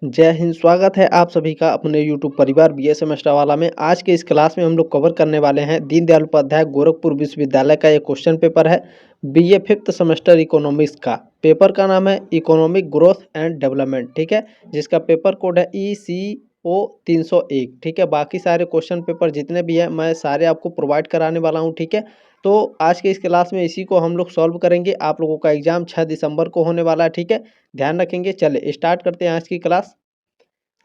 जय हिंद। स्वागत है आप सभी का अपने YouTube परिवार बीए सेमेस्टर वाला में। आज के इस क्लास में हम लोग कवर करने वाले हैं दीनदयाल उपाध्याय गोरखपुर विश्वविद्यालय का एक क्वेश्चन पेपर है बीए फिफ्थ सेमेस्टर इकोनॉमिक्स का। पेपर का नाम है इकोनॉमिक ग्रोथ एंड डेवलपमेंट, ठीक है, जिसका पेपर कोड है ECO 301, ठीक है। बाकी सारे क्वेश्चन पेपर जितने भी हैं मैं सारे आपको प्रोवाइड कराने वाला हूँ, ठीक है। तो आज के इस क्लास में इसी को हम लोग सॉल्व करेंगे। आप लोगों का एग्जाम 6 दिसंबर को होने वाला है, ठीक है, ध्यान रखेंगे। चले स्टार्ट करते हैं आज की क्लास।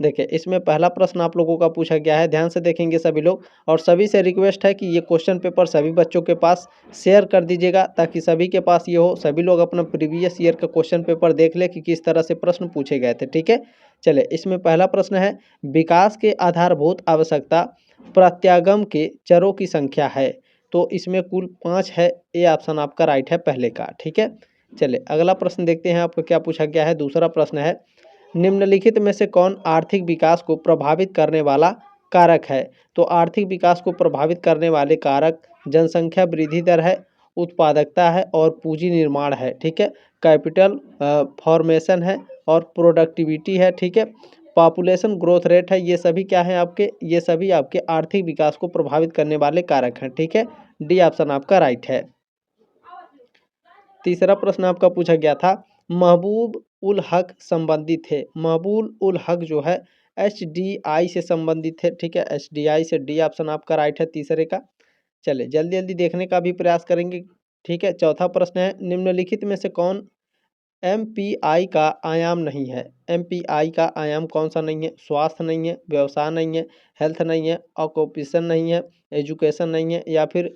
देखिए इसमें पहला प्रश्न आप लोगों का पूछा गया है, ध्यान से देखेंगे सभी लोग। और सभी से रिक्वेस्ट है कि ये क्वेश्चन पेपर सभी बच्चों के पास शेयर कर दीजिएगा ताकि सभी के पास ये हो, सभी लोग अपना प्रीवियस ईयर का क्वेश्चन पेपर देख ले कि किस तरह से प्रश्न पूछे गए थे, ठीक है। चले इसमें पहला प्रश्न है, विकास के आधारभूत आवश्यकता प्रत्यागम के चरों की संख्या है। तो इसमें कुल 5 है, ये ऑप्शन आपका राइट है पहले का, ठीक है। चले अगला प्रश्न देखते हैं आपको क्या पूछा गया है। दूसरा प्रश्न है, निम्नलिखित में से कौन आर्थिक विकास को प्रभावित करने वाला कारक है। तो आर्थिक विकास को प्रभावित करने वाले कारक जनसंख्या वृद्धि दर है, उत्पादकता है और पूंजी निर्माण है, ठीक है। कैपिटल फॉर्मेशन है और प्रोडक्टिविटी है, ठीक है। पॉपुलेशन ग्रोथ रेट है। ये सभी क्या है आपके, ये सभी आपके आर्थिक विकास को प्रभावित करने वाले कारक हैं, ठीक है। डी ऑप्शन आपका राइट है। तीसरा प्रश्न आपका पूछा गया था, महबूब उल हक संबंधित है। महबूब उल हक जो है HDI से संबंधित है, ठीक है, HDI से। डी ऑप्शन आपका राइट है तीसरे का। चले जल्दी जल्दी देखने का भी प्रयास करेंगे, ठीक है। चौथा प्रश्न है, निम्नलिखित में से कौन MPI का आयाम नहीं है। MPI का आयाम कौन सा नहीं है। स्वास्थ्य नहीं है, व्यवसाय नहीं है, हेल्थ नहीं है, ऑक्यूपेशन नहीं है, एजुकेशन नहीं है, या फिर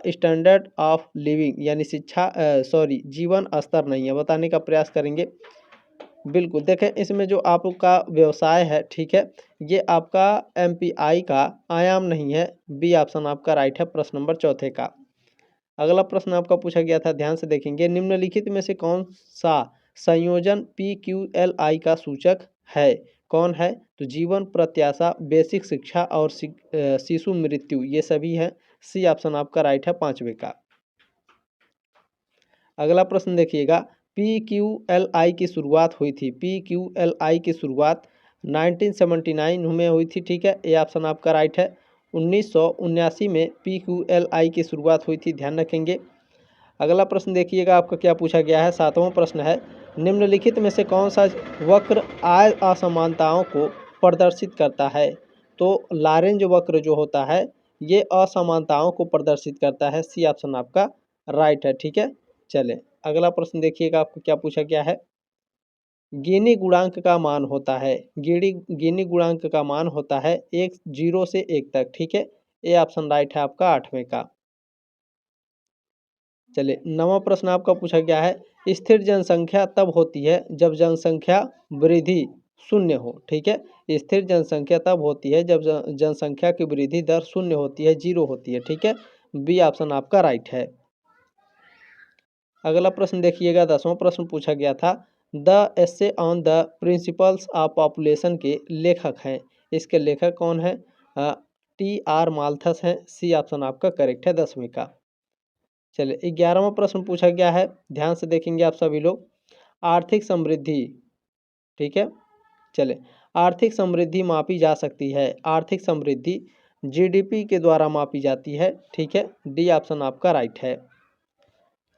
स्टैंडर्ड ऑफ लिविंग यानी जीवन स्तर नहीं है। बताने का प्रयास करेंगे। बिल्कुल देखें इसमें जो आपका व्यवसाय है, ठीक है, ये आपका MPI का आयाम नहीं है। बी ऑप्शन आपका राइट है प्रश्न नंबर चौथे का। अगला प्रश्न आपका पूछा गया था, ध्यान से देखेंगे, निम्नलिखित में से कौन सा संयोजन PQLI का सूचक है। कौन है। तो जीवन प्रत्याशा, बेसिक शिक्षा और शिशु मृत्यु, ये सभी है। सी ऑप्शन आपका राइट है पांचवे का। अगला प्रश्न देखिएगा, PQLI की शुरुआत हुई थी। PQLI की शुरुआत 1979 में हुई थी, ठीक है, ये ऑप्शन आपका राइट है। 1979 में PQLI की शुरुआत हुई थी, ध्यान रखेंगे। अगला प्रश्न देखिएगा आपका क्या पूछा गया है। सातवां प्रश्न है, निम्नलिखित में से कौन सा वक्र आय असमानताओं को प्रदर्शित करता है। तो लॉरेंज वक्र जो होता है ये असमानताओं को प्रदर्शित करता है। सी ऑप्शन आपका राइट है, ठीक है। चले अगला प्रश्न देखिएगा आपको क्या पूछा गया है। गिनी गुणांक का मान होता है, गिनी गुणांक का मान होता है 0 से 1 तक, ठीक है। ये ऑप्शन राइट है आपका आठवें का। चलिए नवा प्रश्न आपका पूछा गया है, स्थिर जनसंख्या तब होती है जब जनसंख्या वृद्धि शून्य हो, ठीक है। स्थिर जनसंख्या तब होती है जब जनसंख्या की वृद्धि दर शून्य होती है, 0 होती है, ठीक है। बी ऑप्शन आपका राइट है। अगला प्रश्न देखिएगा, 10वां प्रश्न पूछा गया था, the essay on the principles of population के लेखक हैं। इसके लेखक कौन है। TR माल्थस हैं। सी ऑप्शन आपका करेक्ट है 10वें का। चलिए 11वां प्रश्न पूछा गया है, ध्यान से देखेंगे आप सभी लोग, आर्थिक समृद्धि, ठीक है। चले आर्थिक समृद्धि मापी जा सकती है। आर्थिक समृद्धि GDP के द्वारा मापी जाती है, ठीक है। डी ऑप्शन आपका राइट है।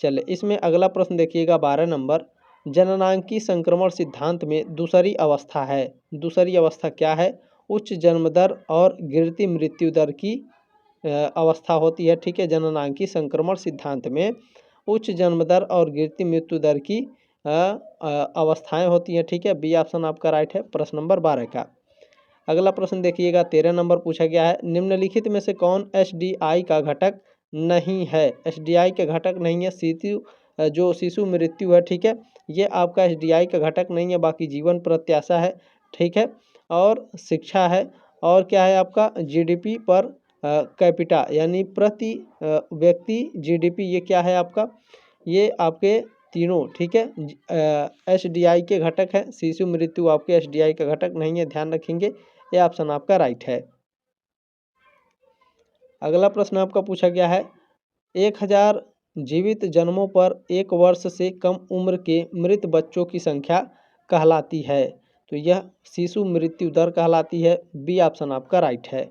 चले इसमें अगला प्रश्न देखिएगा 12 नंबर, जननांकी संक्रमण सिद्धांत में दूसरी अवस्था है। दूसरी अवस्था क्या है। उच्च जन्म दर और गिरती मृत्यु दर की अवस्था होती है, ठीक है। जननांकी संक्रमण सिद्धांत में उच्च जन्म दर और गिरती मृत्यु दर की अवस्थाएं होती हैं, ठीक है। बी ऑप्शन आपका राइट है प्रश्न नंबर 12 का। अगला प्रश्न देखिएगा 13 नंबर पूछा गया है, निम्नलिखित में से कौन HDI का घटक नहीं है। HDI के घटक नहीं है। जो शिशु मृत्यु है, ठीक है, ये आपका HDI का घटक नहीं है। बाकी जीवन प्रत्याशा है, ठीक है, और शिक्षा है, और क्या है आपका GDP पर कैपिटा यानी प्रति व्यक्ति GDP, ये क्या है आपका, ये आपके तीनों, ठीक है, HDI के घटक है। शिशु मृत्यु आपके HDI का घटक नहीं है, ध्यान रखेंगे। ये ऑप्शन आपका राइट है। अगला प्रश्न आपका पूछा गया है, 1000 जीवित जन्मों पर 1 वर्ष से कम उम्र के मृत बच्चों की संख्या कहलाती है। तो यह शिशु मृत्यु दर कहलाती है। बी ऑप्शन आपका राइट है।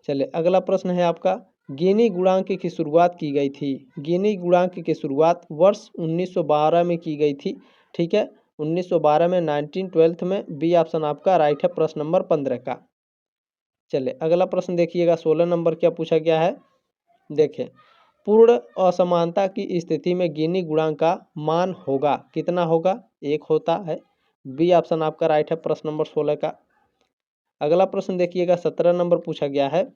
चलिए अगला प्रश्न है आपका, गिनी गुणांक की शुरुआत की गई थी। गिनी गुणांक की शुरुआत वर्ष 1912 में की गई थी। ठीक है, 1912 में 1912 में। बी ऑप्शन आपका राइट है प्रश्न नंबर 15 का। चलिए अगला प्रश्न देखिएगा, 16 नंबर क्या पूछा गया है। देखें, पूर्ण असमानता की स्थिति में गिनी गुणांक का मान होगा, कितना होगा, 1 होता है। बी ऑप्शन आपका राइट है प्रश्न नंबर 16 का। अगला प्रश्न देखिएगा, 17 नंबर पूछा गया है,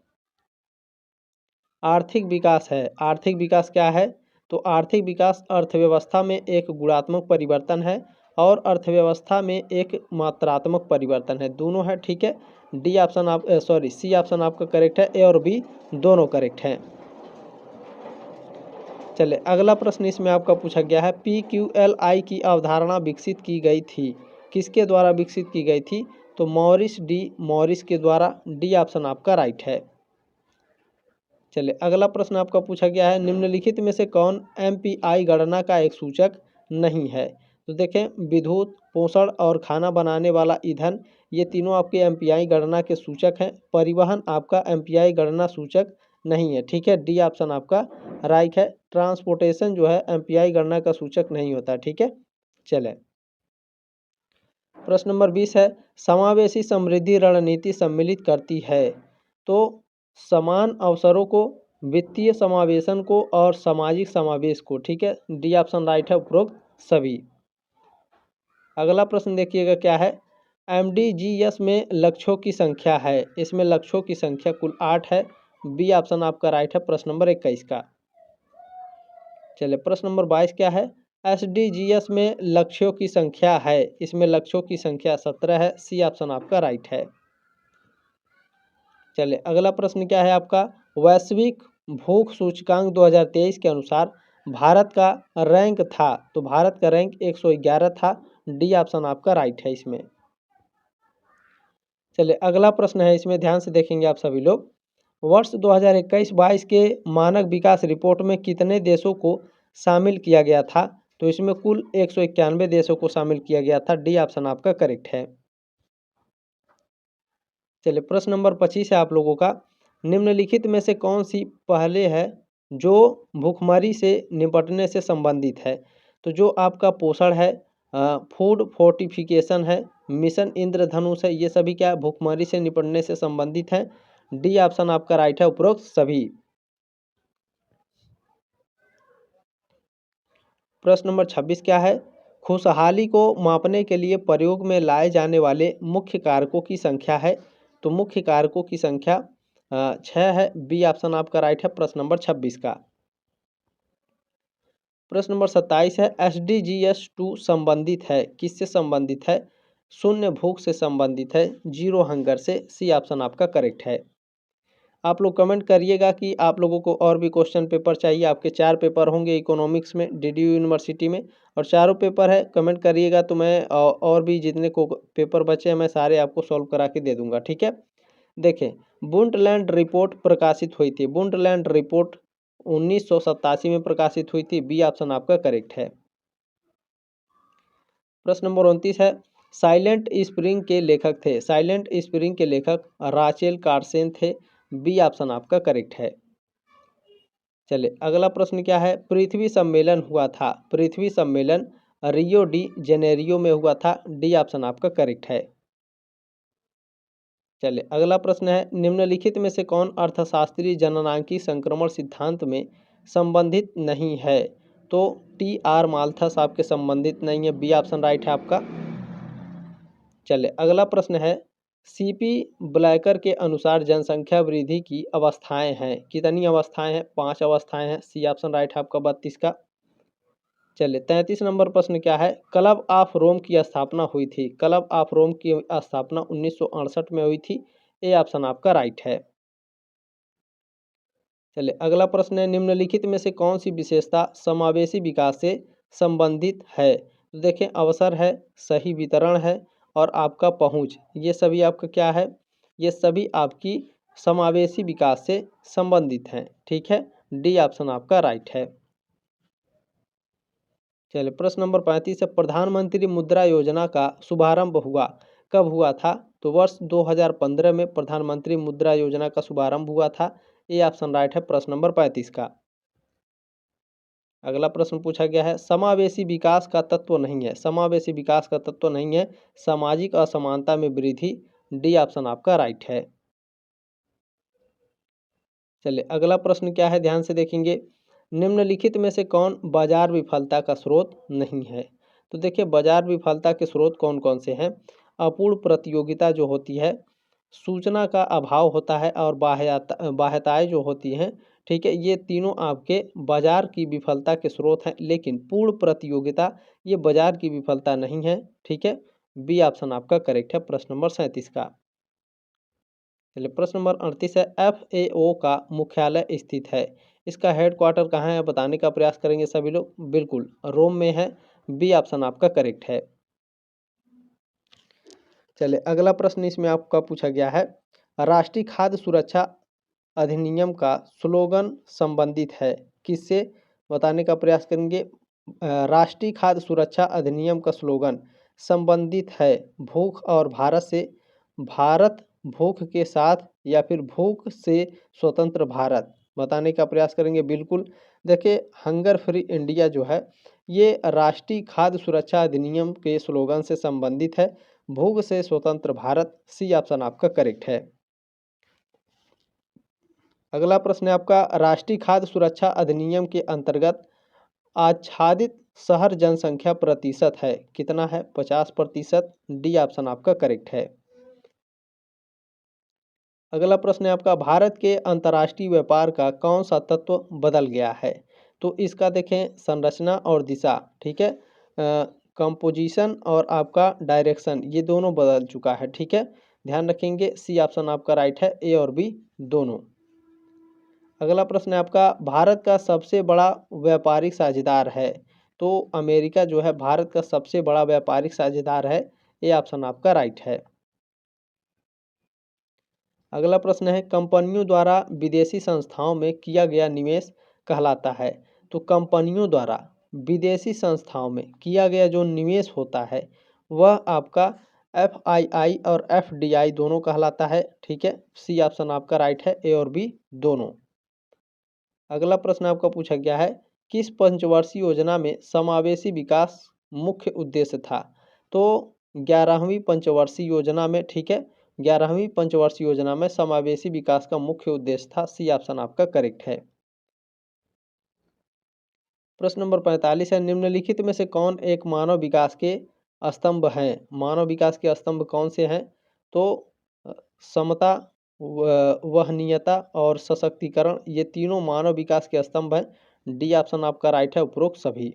आर्थिक विकास है। आर्थिक विकास क्या है, तो आर्थिक विकास अर्थव्यवस्था में एक गुणात्मक परिवर्तन है और अर्थव्यवस्था में एक मात्रात्मक परिवर्तन है, दोनों है। ठीक है, डी ऑप्शन आप सी ऑप्शन आपका करेक्ट है, ए और बी दोनों करेक्ट हैं। चलिए अगला प्रश्न इसमें आपका पूछा गया है, PQLI की अवधारणा विकसित की गई थी, किसके द्वारा विकसित की गई थी, तो मॉरिस के द्वारा। डी ऑप्शन आपका राइट है। चलिए अगला प्रश्न आपका पूछा गया है, निम्नलिखित में से कौन MPI गणना का एक सूचक नहीं है। तो देखें, विद्युत, पोषण और खाना बनाने वाला ईंधन, ये तीनों आपके MPI गणना के सूचक हैं। परिवहन आपका MPI गणना सूचक नहीं है। ठीक है, डी ऑप्शन आपका राइट है। ट्रांसपोर्टेशन जो है MPI गणना का सूचक नहीं होता। ठीक है, चले प्रश्न नंबर 20 है, समावेशी समृद्धि रणनीति सम्मिलित करती है। तो समान अवसरों को, वित्तीय समावेशन को और सामाजिक समावेश को। ठीक है, डी ऑप्शन राइट है उपरोक्त सभी। अगला प्रश्न देखिएगा क्या है, MDGs में लक्ष्यों की संख्या है। इसमें लक्ष्यों की संख्या कुल 8 है। बी ऑप्शन आपका राइट है प्रश्न नंबर 21 का। चलिए प्रश्न नंबर 22 क्या है, SDGs में लक्ष्यों की संख्या है। इसमें लक्ष्यों की संख्या 17 है। सी ऑप्शन आपका राइट है। चलिए अगला प्रश्न क्या है आपका, वैश्विक भूख सूचकांक 2023 के अनुसार भारत का रैंक था। तो भारत का रैंक 111 था। डी ऑप्शन आपका राइट है इसमें। चलिए अगला प्रश्न है, इसमें ध्यान से देखेंगे आप सभी लोग, वर्ष 2021-22 के मानक विकास रिपोर्ट में कितने देशों को शामिल किया गया था। तो इसमें कुल 191 देशों को शामिल किया गया था। डी ऑप्शन आपका करेक्ट है। चलिए प्रश्न नंबर 25 है आप लोगों का, निम्नलिखित में से कौन सी पहले है जो भूखमरी से निपटने से संबंधित है। तो जो आपका पोषण है, फूड फोर्टिफिकेशन है, मिशन इंद्रधनुष है, ये सभी क्या भूखमरी से निपटने से संबंधित हैं। डी ऑप्शन आपका राइट है उपरोक्त सभी। प्रश्न नंबर 26 क्या है, खुशहाली को मापने के लिए प्रयोग में लाए जाने वाले मुख्य कारकों की संख्या है। तो मुख्य कारकों की संख्या 6 है। बी ऑप्शन आपका राइट है प्रश्न नंबर 26 का। प्रश्न नंबर 27 है, SDGs 2 संबंधित है, किससे संबंधित है, शून्य भूख से संबंधित है, जीरो हंगर से। सी ऑप्शन आपका करेक्ट है। आप लोग कमेंट करिएगा कि आप लोगों को और भी क्वेश्चन पेपर चाहिए। आपके 4 पेपर होंगे इकोनॉमिक्स में DDU यूनिवर्सिटी में, और चारों पेपर है। कमेंट करिएगा तो मैं और भी जितने को पेपर बचे हैं मैं सारे आपको सॉल्व करा के दे दूंगा। ठीक है, देखें, बुंडलैंड रिपोर्ट प्रकाशित हुई थी। बुंडलैंड रिपोर्ट 1987 में प्रकाशित हुई थी। बी ऑप्शन आपका करेक्ट है। प्रश्न नंबर 29 है, साइलेंट स्प्रिंग के लेखक थे। साइलेंट स्प्रिंग के लेखक राचेल कार्सन थे। बी ऑप्शन आपका करेक्ट है। चलिए अगला प्रश्न क्या है, पृथ्वी सम्मेलन हुआ था। पृथ्वी सम्मेलन रियो डी जेनेरियो में हुआ था। डी ऑप्शन आपका करेक्ट है। चलिए अगला प्रश्न है, निम्नलिखित में से कौन अर्थशास्त्री जननांकी संक्रमण सिद्धांत में संबंधित नहीं है। तो TR माल्थस आपके संबंधित नहीं है। बी ऑप्शन राइट है आपका। चलिए अगला प्रश्न है, CP ब्लैकर के अनुसार जनसंख्या वृद्धि की अवस्थाएं हैं। कितनी अवस्थाएं हैं, 5 अवस्थाएं हैं। सी ऑप्शन राइट है आपका 32 का। चलिए 33 नंबर प्रश्न क्या है, क्लब ऑफ रोम की स्थापना हुई थी। क्लब ऑफ रोम की स्थापना 1968 में हुई थी। ए ऑप्शन आपका राइट है। चलिए अगला प्रश्न है, निम्नलिखित में से कौन सी विशेषता समावेशी विकास से संबंधित है। तो देखें, अवसर है, सही वितरण है और आपका पहुंच, ये सभी आपका क्या है, ये सभी आपकी समावेशी विकास से संबंधित हैं। ठीक है, डी ऑप्शन आपका राइट है। चलिए प्रश्न नंबर 35 है, प्रधानमंत्री मुद्रा योजना का शुभारंभ हुआ कब हुआ था? तो वर्ष 2015 में प्रधानमंत्री मुद्रा योजना का शुभारंभ हुआ था। ये ऑप्शन राइट है प्रश्न नंबर 35 का। अगला प्रश्न पूछा गया है, समावेशी विकास का तत्व नहीं है। समावेशी विकास का तत्व नहीं है सामाजिक असमानता में वृद्धि। डी ऑप्शन आपका राइट है। चलिए अगला प्रश्न क्या है, ध्यान से देखेंगे। निम्नलिखित में से कौन बाजार विफलता का स्रोत नहीं है? तो देखिए बाजार विफलता के स्रोत कौन कौन से हैं? अपूर्ण प्रतियोगिता जो होती है, सूचना का अभाव होता है और बाह्यताएं जो होती हैं, ठीक है, ये तीनों आपके बाजार की विफलता के स्रोत हैं। लेकिन पूर्ण प्रतियोगिता ये बाजार की विफलता नहीं है, ठीक है। बी ऑप्शन आपका करेक्ट है प्रश्न नंबर 37 का। चलिए प्रश्न नंबर 38 है, FAO का मुख्यालय स्थित है। इसका हेडक्वार्टर कहाँ है बताने का प्रयास करेंगे सभी लोग। बिल्कुल रोम में है। बी ऑप्शन आपका करेक्ट है। चलिए अगला प्रश्न इसमें आपका पूछा गया है, राष्ट्रीय खाद्य सुरक्षा अधिनियम का स्लोगन संबंधित है किससे? बताने का प्रयास करेंगे। राष्ट्रीय खाद्य सुरक्षा अधिनियम का स्लोगन संबंधित है भूख और भारत से, भारत भूख के साथ, या फिर भूख से स्वतंत्र भारत। बताने का प्रयास करेंगे। बिल्कुल देखिए हंगर फ्री इंडिया जो है ये राष्ट्रीय खाद्य सुरक्षा अधिनियम के स्लोगन से संबंधित है, भूख से स्वतंत्र भारत। सी ऑप्शन आपका करेक्ट है। अगला प्रश्न है आपका, राष्ट्रीय खाद्य सुरक्षा अधिनियम के अंतर्गत आच्छादित शहर जनसंख्या प्रतिशत है कितना है? 50%। डी ऑप्शन आपका करेक्ट है। अगला प्रश्न है आपका, भारत के अंतर्राष्ट्रीय व्यापार का कौन सा तत्व बदल गया है? तो इसका देखें संरचना और दिशा, ठीक है, कंपोजिशन और आपका डायरेक्शन ये दोनों बदल चुका है, ठीक है, ध्यान रखेंगे। सी ऑप्शन आपका राइट है, ए और बी दोनों। अगला प्रश्न है आपका, भारत का सबसे बड़ा व्यापारिक साझेदार है। तो अमेरिका जो है भारत का सबसे बड़ा व्यापारिक साझेदार है। ये ऑप्शन आपका राइट है। अगला प्रश्न है, कंपनियों द्वारा विदेशी संस्थाओं में किया गया निवेश कहलाता है। तो कंपनियों द्वारा विदेशी संस्थाओं में किया गया जो निवेश होता है वह आपका FII और FDI दोनों कहलाता है, ठीक है। सी ऑप्शन आपका राइट है, ए और बी दोनों। अगला प्रश्न आपका पूछा गया है, किस पंचवर्षीय योजना में समावेशी विकास मुख्य उद्देश्य था? तो 11वीं पंचवर्षीय योजना में, ठीक है, 11वीं पंचवर्षीय योजना में समावेशी विकास का मुख्य उद्देश्य था। सी ऑप्शन आपका करेक्ट है। प्रश्न नंबर 45 है, निम्नलिखित में से कौन एक मानव विकास के स्तंभ हैं? मानव विकास के स्तंभ कौन से हैं? तो समता, वहनीयता और सशक्तिकरण ये तीनों मानव विकास के स्तंभ हैं। डी ऑप्शन आपका राइट है उपरोक्त सभी।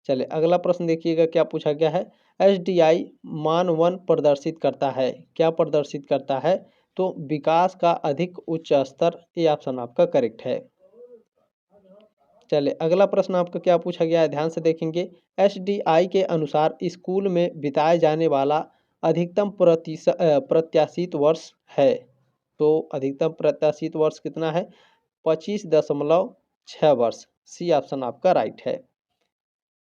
चलिए अगला प्रश्न देखिएगा क्या पूछा गया है, SDI मान 1 प्रदर्शित करता है। क्या प्रदर्शित करता है? तो विकास का अधिक उच्च स्तर। ये ऑप्शन आपका करेक्ट है। चलिए अगला प्रश्न आपका क्या पूछा गया है, ध्यान से देखेंगे। SDI के अनुसार स्कूल में बिताए जाने वाला अधिकतम प्रत्याशित वर्ष है। तो अधिकतम प्रत्याशित वर्ष कितना है? 25.6 वर्ष। सी ऑप्शन आपका राइट है।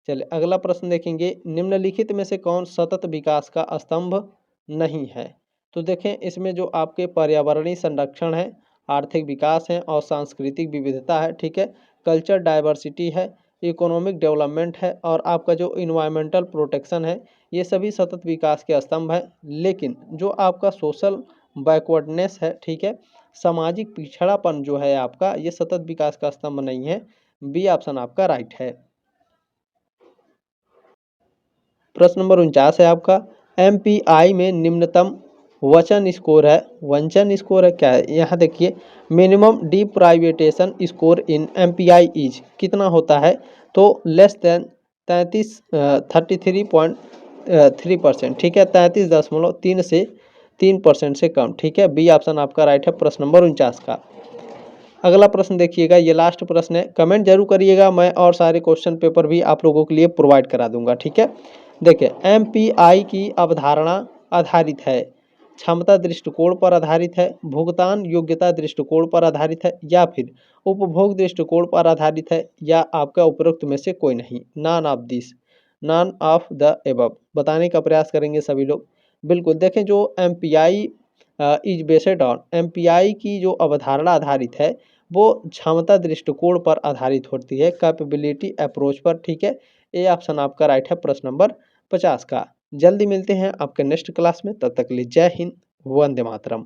चलिए अगला प्रश्न देखेंगे, निम्नलिखित में से कौन सतत विकास का स्तंभ नहीं है? तो देखें इसमें जो आपके पर्यावरणीय संरक्षण है, आर्थिक विकास है और सांस्कृतिक विविधता है, ठीक है, कल्चर डाइवर्सिटी है, इकोनॉमिक डेवलपमेंट है और आपका जो इन्वायरमेंटल प्रोटेक्शन है, ये सभी सतत विकास के स्तंभ हैं। लेकिन जो आपका सोशल बैकवर्डनेस है, ठीक है, सामाजिक पिछड़ापन जो है आपका, ये सतत विकास का स्तंभ नहीं है। बी ऑप्शन आपका राइट है। प्रश्न नंबर 49 है आपका, MPI में निम्नतम वचन स्कोर है, वंचन स्कोर है क्या है? यहाँ देखिए, minimum deprivation score in MPI is कितना होता है? तो लेस देन 33.3%, ठीक है, 33.3 से 3% से कम, ठीक है। बी ऑप्शन आपका राइट है प्रश्न नंबर 49 का। अगला प्रश्न देखिएगा, ये लास्ट प्रश्न है, कमेंट जरूर करिएगा, मैं और सारे क्वेश्चन पेपर भी आप लोगों के लिए प्रोवाइड करा दूंगा, ठीक है। देखिए MPI की अवधारणा आधारित है क्षमता दृष्टिकोण पर आधारित है, भुगतान योग्यता दृष्टिकोण पर आधारित है, या फिर उपभोग दृष्टिकोण पर आधारित है, या आपका उपरोक्त में से कोई नहीं, none of this, none of the above. बताने का प्रयास करेंगे सभी लोग। बिल्कुल देखें, जो MPI is based on, MPI की जो अवधारणा आधारित है वो क्षमता दृष्टिकोण पर आधारित होती है, कैपेबिलिटी अप्रोच पर। ठीक है, ए ऑप्शन आपका राइट है प्रश्न नंबर 50 का। जल्दी मिलते हैं आपके नेक्स्ट क्लास में, तब तक के लिए जय हिंद, वंदे मातरम।